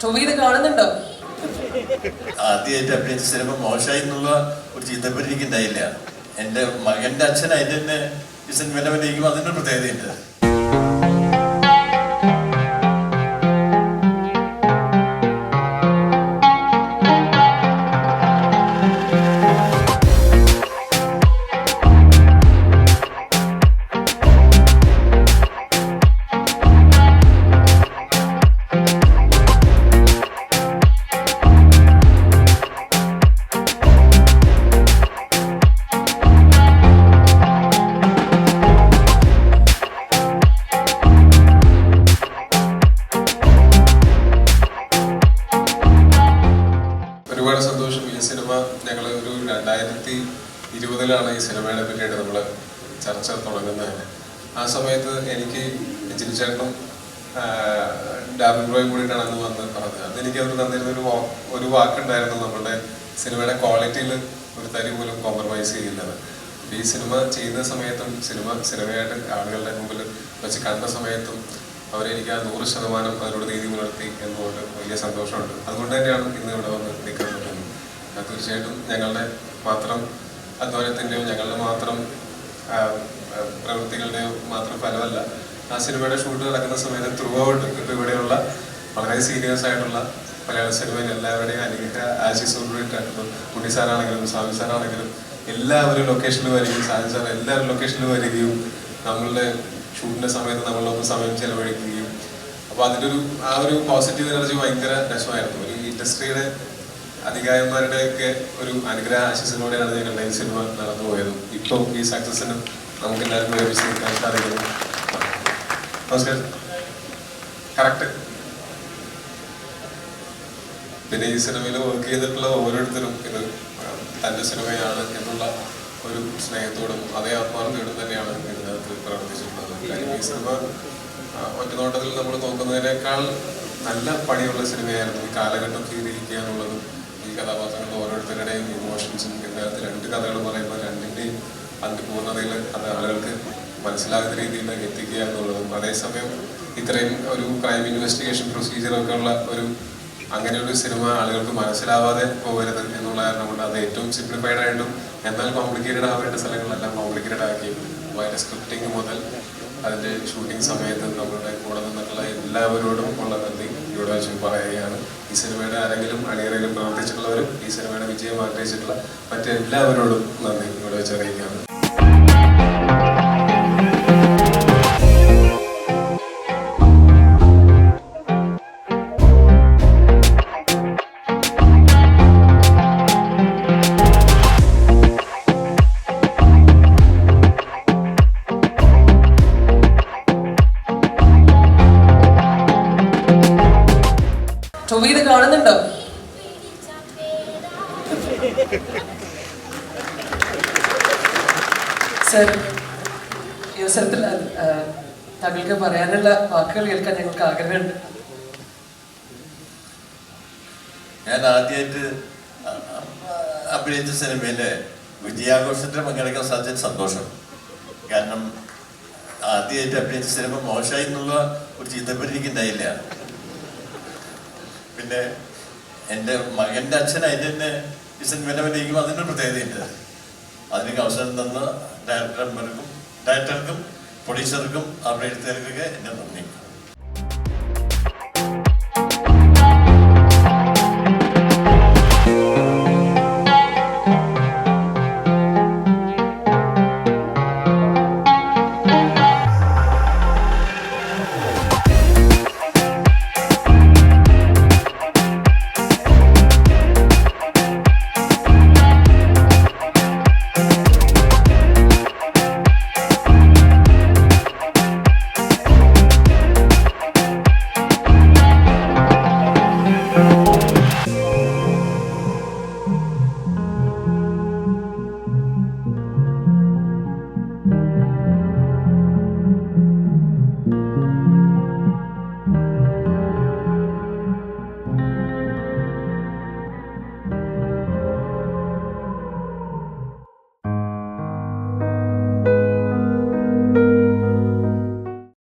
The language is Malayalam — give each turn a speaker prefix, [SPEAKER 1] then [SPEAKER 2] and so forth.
[SPEAKER 1] ടോവിത് കാണുന്നുണ്ടോ?
[SPEAKER 2] ആദ്യമായിട്ട് അഭിനയിച്ച സിനിമ മോശമായി എന്നുള്ള ഒരു ചീത്തപ്പേര് എനിക്ക് ഉണ്ടായില്ല. എൻ്റെ മകൻ്റെ അച്ഛനായിട്ട് തന്നെ ഈ സിനിമ അഭിനയിക്കുമ്പോൾ അതിൻ്റെ പ്രത്യേകതയുണ്ട്.
[SPEAKER 3] ഒരുപാട് സന്തോഷം. ഈ സിനിമ ഞങ്ങൾ ഒരു 2020 ഈ സിനിമയെ പറ്റിയിട്ട് നമ്മൾ ചർച്ച തുടങ്ങുന്നത്. ആ സമയത്ത് എനിക്ക് ജിനിച്ചേട്ടനും ഡാബിൻ ബ്രോയും കൂടിയിട്ടാണ് അന്ന് വന്ന് പറഞ്ഞത്. അതെനിക്ക് അവർ തന്നിരുന്ന ഒരു വാക്കുണ്ടായിരുന്നു, നമ്മളുടെ സിനിമയുടെ ക്വാളിറ്റിയിൽ ഒരു തരി പോലും കോംപ്രമൈസ് ചെയ്യുന്നത്. ഈ സിനിമ ചെയ്യുന്ന സമയത്തും സിനിമയായിട്ട് ആളുകളുടെ മുമ്പിൽ വെച്ച് കണ്ട സമയത്തും അവരെനിക്ക് ആ 100% അതിനോട് നീതി പുലർത്തി എന്നുകൊണ്ട് വലിയ സന്തോഷമുണ്ട്. അതുകൊണ്ട് തന്നെയാണ് ഇന്ന് ഇവിടെ വന്ന് നിൽക്കാൻ പറ്റുന്നത്. തീർച്ചയായിട്ടും ഞങ്ങളുടെ മാത്രം അധ്വാനത്തിൻ്റെയോ ഞങ്ങളുടെ മാത്രം പ്രവൃത്തികളുടെയോ മാത്രം ഫലമല്ല. ആ സിനിമയുടെ ഷൂട്ട് നടക്കുന്ന സമയത്ത് ത്രൂ ഔട്ട് ഇപ്പോൾ ഇവിടെയുള്ള വളരെ സീനിയേഴ്സ് ആയിട്ടുള്ള മലയാള സിനിമയിൽ എല്ലാവരുടെയും അനുഗ്രഹ ആശിസുകൊണ്ടിട്ടായിരുന്നു. ഉണ്ണി സാറാണെങ്കിലും സ്വാമി സാറാണെങ്കിലും എല്ലാവരും ലൊക്കേഷനിൽ വരികയും സാജൻ സാർ എല്ലാവരും ലൊക്കേഷനിൽ വരികയും നമ്മളുടെ ഷൂട്ടിൻ്റെ സമയത്ത് നമ്മളൊന്ന് സമയം ചെലവഴിക്കുകയും അപ്പോൾ അതിൻ്റെ ആ ഒരു പോസിറ്റീവ് എനർജി ഭയങ്കര രസമായിരുന്നു. ഒരു ഇൻഡസ്ട്രിയുടെ അധികാരന്മാരുടെയൊക്കെ ഒരു അനുഗ്രഹ ആശിസിലൂടെയാണ് ഞങ്ങളുടെ ഈ സിനിമ നടന്നു പോയതും ഇപ്പോൾ ഈ സക്സസിന് നമുക്ക് എല്ലാവർക്കും ലഭിച്ച് നിൽക്കാൻ സാധിക്കുന്നു. നമസ്കാരം. കറക്റ്റ്. പിന്നെ ഈ സിനിമയിൽ വർക്ക് ചെയ്തിട്ടുള്ള ഓരോരുത്തരും ഇത് തൻ്റെ സിനിമയാണ് എന്നുള്ള ഒരു സ്നേഹത്തോടും അതേ ആത്മാർത്ഥതയോടും തന്നെയാണ് ഇതിനകത്ത് പ്രവർത്തിച്ചിട്ടുള്ളത്. കാര്യം ഈ സിനിമ ഒറ്റനോട്ടത്തിൽ നമ്മൾ നോക്കുന്നതിനേക്കാൾ നല്ല പണിയുള്ള സിനിമയായിരുന്നു. ഈ കാലഘട്ടം കീറിയിരിക്കുക എന്നുള്ളതും ഈ കഥാപാത്രങ്ങളുടെ ഓരോരുത്തരുടെയും ഇമോഷൻസും ഇതിനകത്ത് 2 കഥകൾ പറയുമ്പോൾ 2ൻ്റെയും അന്ത്യപൂർണ്ണതയിൽ അത് ആളുകൾക്ക് മനസ്സിലാകുന്ന രീതിയിൽ എത്തിക്കുക എന്നുള്ളതും അതേസമയം ഇത്രയും ഒരു ക്രൈം ഇൻവെസ്റ്റിഗേഷൻ പ്രൊസീജിയറൊക്കെ ഉള്ള അങ്ങനെ ഒരു സിനിമ ആളുകൾക്ക് മനസ്സിലാവാതെ പോകരുത് എന്നുള്ള കാരണം കൊണ്ട് അത് ഏറ്റവും സിംപ്ലിഫൈഡ് ആയിട്ടും എന്നാൽ കോംപ്ലിക്കേറ്റഡ് ആവേണ്ട സ്ഥലങ്ങളിലെല്ലാം കോംപ്ലിക്കേറ്റഡ് ആക്കി അതിൻ്റെ സ്ക്രിപ്റ്റിംഗ് മുതൽ അതിൻ്റെ ഷൂട്ടിംഗ് സമയത്ത് നമ്മളുടെ കൂടെ നിന്നിട്ടുള്ള എല്ലാവരോടും ഉള്ള നന്ദി ഇവിടെ വെച്ച് പറയുകയാണ്. ഈ സിനിമയുടെ ആരെങ്കിലും അണിയറയിലും പ്രവർത്തിച്ചിട്ടുള്ളവരും ഈ സിനിമയുടെ വിജയം ആഗ്രഹിച്ചിട്ടുള്ള മറ്റെല്ലാവരോടും നന്ദി ഇവിടെ വെച്ച് അറിയിക്കുകയാണ്.
[SPEAKER 1] ടോവിത് കാണുന്നുണ്ടോ? സർ, ഈ അവസരത്തിൽ താങ്കൾക്ക് പറയാനുള്ള വാക്കുകൾ കേൾക്കാൻ ഞങ്ങൾക്ക് ആഗ്രഹമുണ്ട്.
[SPEAKER 2] ഞാൻ ആദ്യമായിട്ട് അഭിനയിച്ച സിനിമയിലെ വിജയാഘോഷത്തിൽ പങ്കെടുക്കാൻ സാധിച്ച സന്തോഷം. കാരണം ആദ്യമായിട്ട് അഭിനയിച്ച സിനിമ മോശമായി എന്നുള്ള ഒരു ചീത്തപ്പേര് എനിക്ക് ഉണ്ടായില്ല. പിന്നെ എൻ്റെ മകൻ്റെ അച്ഛനായിട്ട് തന്നെ ഈ സിനിമ അഭിനയിക്കുമ്പോൾ അതിൻ്റെ പ്രത്യേകതയുണ്ട്. അതിലേക്ക് അവസരം തന്ന ഡയറക്ടർക്കും പ്രൊഡ്യൂസർക്കും അഭിനേതാക്കൾക്കൊക്കെ എൻ്റെ നന്ദി.